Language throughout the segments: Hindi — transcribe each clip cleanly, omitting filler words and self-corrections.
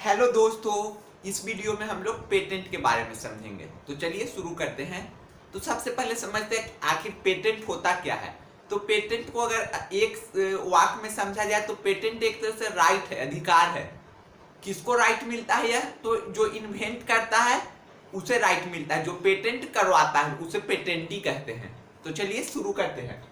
हेलो दोस्तों, इस वीडियो में हम लोग पेटेंट के बारे में समझेंगे। तो चलिए शुरू करते हैं। तो सबसे पहले समझते हैं कि आखिर पेटेंट होता क्या है। तो पेटेंट को अगर एक वाक्य में समझा जाए तो पेटेंट एक तरह से राइट है, अधिकार है। किसको राइट मिलता है? यह तो जो इन्वेंट करता है उसे राइट मिलता है, जो पेटेंट करवाता है उसे पेटेंटी कहते हैं। तो चलिए शुरू करते हैं।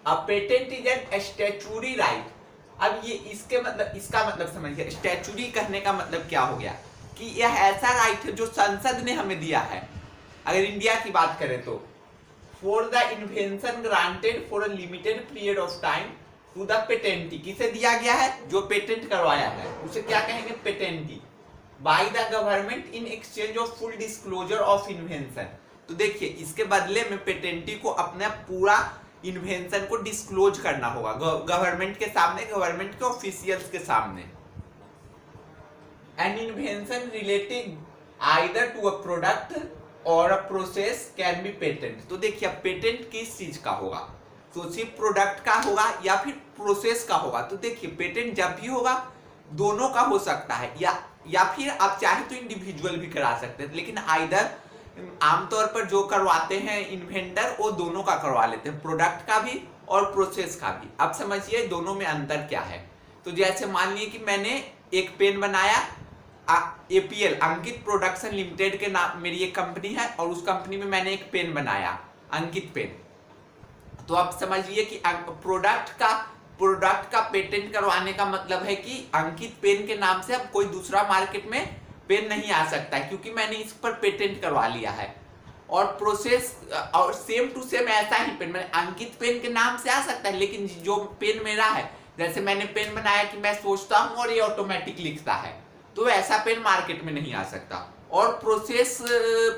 अब patent is an statutory right. अब ये इसका मतलब समझिए। स्टैट्यूटरी कहने का मतलब क्या हो गया कि यह ऐसा राइट है जो संसद ने हमें दिया है। अगर इंडिया की बात करें तो for the invention granted for a limited period of time to the patentee. किसे दिया गया है? जो पेटेंट करवाया है उसे क्या कहेंगे? Patentee. By the government in exchange of full disclosure of invention. तो देखिए, इसके बदले में पेटेंटी को अपना पूरा इन्वेंशन को डिस्क्लोज करना होगा गवर्नमेंट के सामने, गवर्नमेंट के ऑफिशियल्स के सामने। An invention relating either to a product और a process can be patent. तो देखिए, पेटेंट किस चीज का होगा? तो सिर्फ प्रोडक्ट का होगा या फिर प्रोसेस का होगा? तो देखिए, पेटेंट जब भी होगा दोनों का हो सकता है, या फिर आप चाहे तो इंडिविजुअल भी करा सकते हैं, लेकिन आइदर आमतौर पर जो करवाते हैं इन्वेंटर वो दोनों का करवा लेते हैं, प्रोडक्ट का भी और प्रोसेस का भी। अब समझिए दोनों में अंतर क्या है। तो जैसे मान लीजिए कि मैंने एक पेन बनाया, एपीएल अंकित प्रोडक्शन लिमिटेड के नाम मेरी एक कंपनी है, और उस कंपनी में मैंने एक पेन बनाया अंकित पेन। तो अब समझिए कि प्रोडक्ट का पेटेंट करवाने का मतलब है कि अंकित पेन के नाम से अब कोई दूसरा मार्केट में पेन नहीं आ सकता है, क्योंकि मैंने इस पर पेटेंट करवा लिया है। और प्रोसेस और सेम टू सेम ऐसा ही पेन मैंने अंकित पेन के नाम से आ सकता है, लेकिन जो पेन मेरा है, जैसे मैंने पेन बनाया कि मैं सोचता हूं और ये ऑटोमेटिक लिखता है, तो ऐसा पेन मार्केट में नहीं आ सकता। और प्रोसेस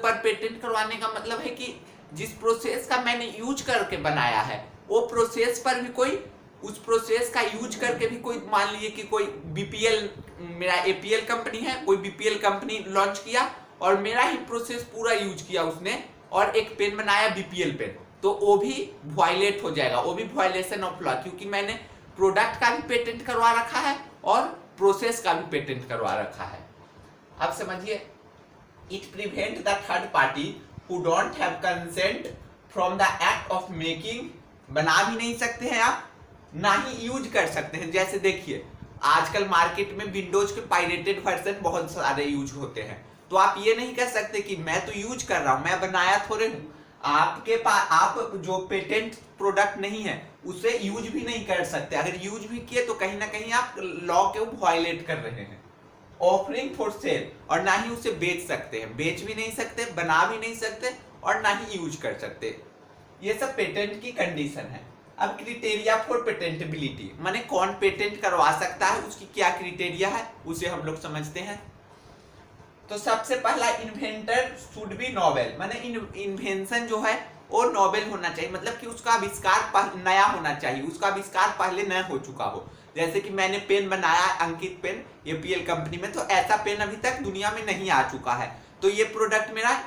पर पेटेंट करवाने का मतलब है कि जिस प्रोसेस का मैंने यूज करके बनाया है वो प्रोसेस पर भी कोई, उस प्रोसेस का यूज करके भी कोई, मान लीजिए कि कोई बीपीएल, मेरा एपीएल कंपनी है, कोई बीपीएल कंपनी लॉन्च किया और मेरा ही प्रोसेस पूरा यूज किया उसने और एक पेन बनाया बीपीएल पेन, तो वो भी वायलेट हो जाएगा, वो भी वायलेशन ऑफ लॉ, क्योंकि मैंने प्रोडक्ट का भी पेटेंट करवा रखा है और प्रोसेस का भी पेटेंट करवा रखा है। अब समझिए, it prevent the third party who don't have consent from the act of making. बना भी नहीं सकते हैं आप, ना ही यूज कर सकते हैं। जैसे देखिए, आजकल मार्केट में विंडोज के पायरेटेड वर्जन बहुत सारे यूज होते हैं, तो आप ये नहीं कह सकते कि मैं तो यूज कर रहा हूं, मैं बनाया थोड़े हूं। आपके पास, आप जो पेटेंट प्रोडक्ट नहीं है उसे यूज भी नहीं कर सकते। अगर यूज भी किए तो कहीं ना कहीं आप लॉ के वायलेट कर रहे हैं। ऑफरिंग फॉर सेल, और ना ही उसे बेच सकते हैं, बेच भी नहीं सकते, बना भी नहीं सकते और ना ही यूज कर सकते। ये सब पेटेंट की कंडीशन है। अब क्राइटेरिया फॉर पेटेंटेबिलिटी, माने कौन पेटेंट करवा सकता है, उसकी क्या क्राइटेरिया है, उसे हम लोग समझते हैं। तो सबसे पहला, इन्वेंटर शुड बी नोवेल, माने इन्वेंशन जो है वो नोवेल होना चाहिए, मतलब कि उसका आविष्कार नया होना चाहिए, उसका आविष्कार पहले नया हो चुका हो। जैसे कि मैंने पेन बनाया अंकित पेन एपीएल कंपनी में, तो ऐसा पेन अभी तक दुनिया में नहीं आ चुका है, तो ये प्रोडक्ट मेरा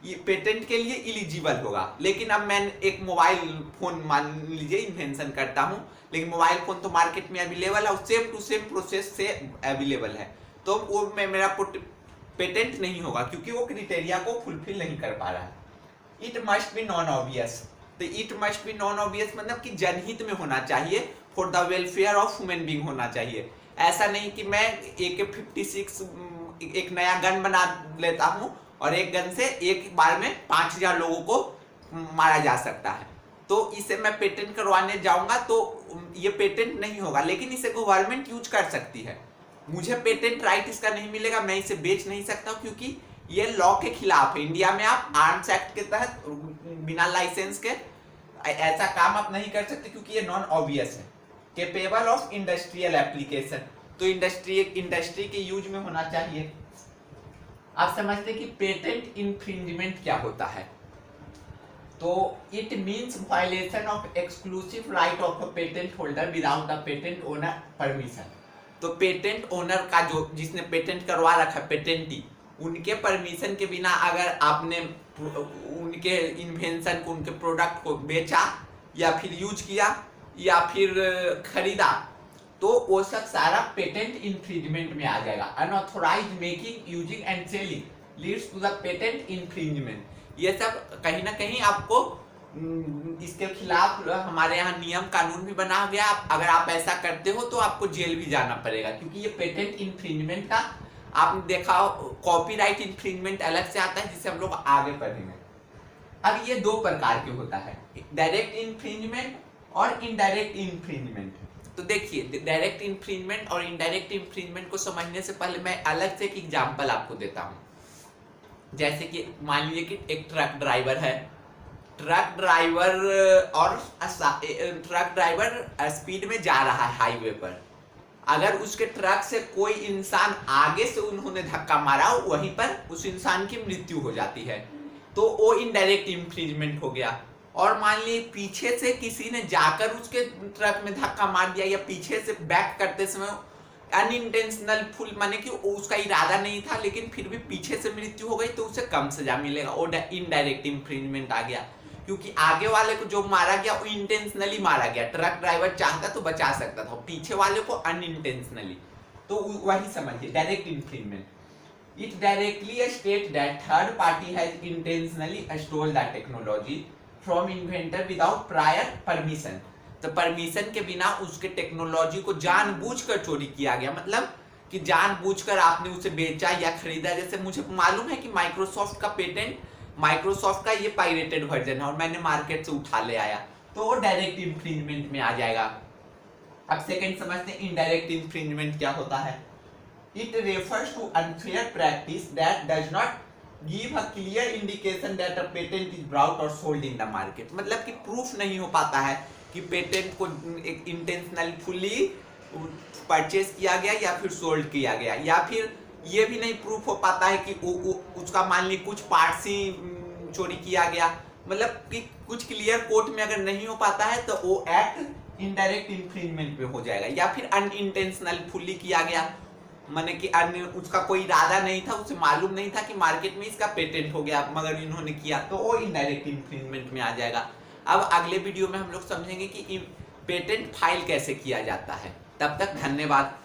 ये पेटेंट के लिए इलिजिबल होगा। लेकिन अब मैं एक मोबाइल फोन मान लीजिए इन्वेंशन करता हूं, लेकिन मोबाइल फोन तो मार्केट में अवेलेबल है, सेम टू सेम प्रोसेस से अवेलेबल है, तो वो मेरा पेटेंट नहीं होगा, क्योंकि वो क्राइटेरिया को फुलफिल नहीं कर पा रहा है। It must be non obvious. तो it must be non obvious मतलब कि जनहित में होना चाहिए, for the welfare of human being होना चाहिए। ऐसा नहीं कि मैं AK-56 एक नया गन बना लेता हूं और एक गन से एक बार में 5000 लोगों को मारा जा सकता है, तो इसे मैं पेटेंट करवाने जाऊंगा तो ये पेटेंट नहीं होगा। लेकिन इसे गवर्नमेंट यूज कर सकती है, मुझे पेटेंट राइट इसका नहीं मिलेगा, मैं इसे बेच नहीं सकता, क्योंकि ये लॉ के खिलाफ है। इंडिया में आप आर्म्स एक्ट के तहत बिना लाइसेंस के ऐसा काम आप नहीं कर सकते, क्योंकि ये नॉन ऑब्वियस है। केपेबल ऑफ इंडस्ट्रियल एप्लीकेशन, तो इंडस्ट्री के यूज में होना चाहिए। आप समझते कि पेटेंट इन्फ्रिंजमेंट क्या होता है? तो it means violation of exclusive right of a patent holder without the patent owner permission. तो पेटेंट ओनर का, जो जिसने पेटेंट करवा रखा है, पेटेंटी, उनके परमिशन के बिना अगर आपने उनके इन्वेंशन को, उनके प्रोडक्ट को बेचा या फिर यूज किया या फिर खरीदा, तो वो सब सारा पेटेंट इंफ्रिंजमेंट में आ जाएगा। Unauthorised making, using and selling leads to the patent infringement. ये सब कहीं ना कहीं आपको इसके खिलाफ हमारे यहाँ नियम कानून भी बना गया। अगर आप ऐसा करते हो तो आपको जेल भी जाना पड़ेगा, क्योंकि ये पेटेंट इंफ्रिंजमेंट का आपने देखा कॉपीराइट इंफ्रिंजमेंट अलग से आता है, जिसे हम लोग आगे पढ़ेंगे। अब ये दो प्रकार के होता है, डायरेक्ट इंफ्रिंजमेंट और इनडायरेक्ट इंफ्रिंजमेंट। तो देखिए, डायरेक्ट इंफ्रिंजमेंट और इनडायरेक्ट इंफ्रिंजमेंट को समझने से पहले मैं अलग से एक एग्जांपल आपको देता हूं। जैसे कि मान लीजिए कि एक ट्रक ड्राइवर है, ट्रक ड्राइवर स्पीड में जा रहा है हाईवे पर। अगर उसके ट्रक से कोई इंसान आगे से उन्होंने धक्का मारा, वहीं पर उस इंसान की मृत्यु हो जाती है, तो वो इनडायरेक्ट इंफ्रिंजमेंट हो गया। और मान लीजिए पीछे से किसी ने जाकर उसके ट्रक में धक्का मार दिया, या पीछे से बैक करते समय अनइंटेंशनल फुल, माने कि उसका इरादा नहीं था लेकिन फिर भी पीछे से मृत्यु हो गई, तो उसे कम सजा मिलेगा, वो इनडायरेक्ट इंफ्रिंजमेंट आ गया। क्योंकि आगे वाले को जो मारा गया वो इंटेंशनली मारा गया, ट्रक ड्राइवर चाहता तो बचा सकता था, पीछे वाले को अनइंटेंशनली। तो वही समझिए direct infringement. It directly state that third party has intentionally stole the technology from inventor without prior permission. तो परमिशन के बिना उसके टेक्नोलॉजी को जानबूझकर चोरी किया गया, मतलब कि जानबूझकर आपने उसे बेचा या खरीदा। जैसे मुझे मालूम है कि माइक्रोसॉफ्ट का पेटेंट, माइक्रोसॉफ्ट का ये पायरेटेड वर्जन है और मैंने मार्केट से उठा ले आया, तो वो डायरेक्ट इंफ्रिंजमेंट में आ जाएगा। अब सेकंड समझते हैं इनडायरेक्ट इंफ्रिंजमेंट क्या होता है। It refers to unfair practice that does not give a clear indication that a patent is brought और सोल्ड इन द मार्केट। मतलब कि प्रूफ नहीं हो पाता है कि पेटेंट को एक इंटेंशनली फुली परचेज किया गया या फिर सोल्ड किया गया, या फिर ये भी नहीं प्रूफ हो पाता है कि उसका मान ली कुछ पार्ट्स ही चोरी किया गया। मतलब कि कुछ क्लियर कोर्ट में अगर नहीं हो पाता है तो वो एक्ट इनडायरेक्ट इंफ्रिंजमेंट पे हो जाएगा। या फिर अनइंटेंशनल फुली किया गया, माने कि उसका कोई इरादा नहीं था, उसे मालूम नहीं था कि मार्केट में इसका पेटेंट हो गया मगर इन्होंने किया, तो वो इनडायरेक्ट इंफ्रिंजमेंट में आ जाएगा। अब अगले वीडियो में हम लोग समझेंगे कि पेटेंट फाइल कैसे किया जाता है। तब तक धन्यवाद।